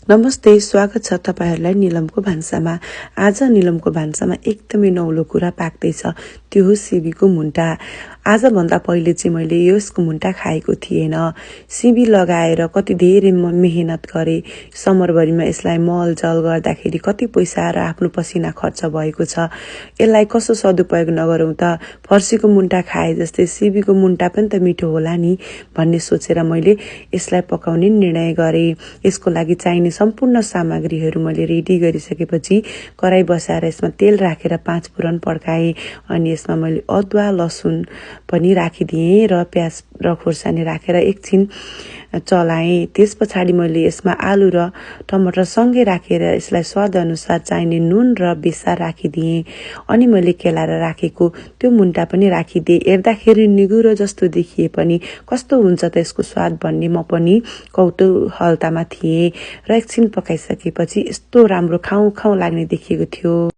नमस्ते, स्वागत छ तपाईहरुलाई निलमको भान्सामा। आज निलमको भान्सामा एकदमै नौलो कुरा पाक्दैछ, त्यो हो सिबीको मुन्टा। आज भन्दा पहिले चाहिँ मैले यसको मुन्टा खाएको थिएन। सिबी लगाएर कति धेरै मेहनत गरे, समरभरिमा यसलाई मलजल गर्दाखेरि कति पैसा र आफ्नो पसिना खर्च भएको छ। यसलाई कसो सदुपयोग नगरौँ त, फर्सीको मुन्टा खाए जस्तै सिबीको मुन्टा पनि त मिठो होला नि भन्ने सोचेर मैले यसलाई पकाउने निर्णय गरे। यसको लागि चाहिने सम्पूर्ण सामग्रीहरू मैले रेडी गरिसकेपछि कराई बसाएर यसमा तेल राखेर 5 फुरन पड्काएँ। अनि यसमा मैले अदुवा लसुन पनि राखिदिएँ र प्याज र खोर्सानी राखेर एकछिन चलाएँ। त्यसपछि मैले यसमा आलु र टमाटर सँगै राखेर यसलाई स्वाद अनुसार चाहिने नुन र बेसा राखिदिएँ। अनि मैले केलाएर राखेको त्यो मुन्टा पनि राखिदिएँ। हेर्दाखेरि निगुरो जस्तो देखिए पनि कस्तो हुन्छ त यसको स्वाद भन्ने म पनि कौतूहलतामा थिएँ र एकछिन पकाइसकेपछि यस्तो राम्रो खाउँ खाउँ लाग्ने देखिएको थियो।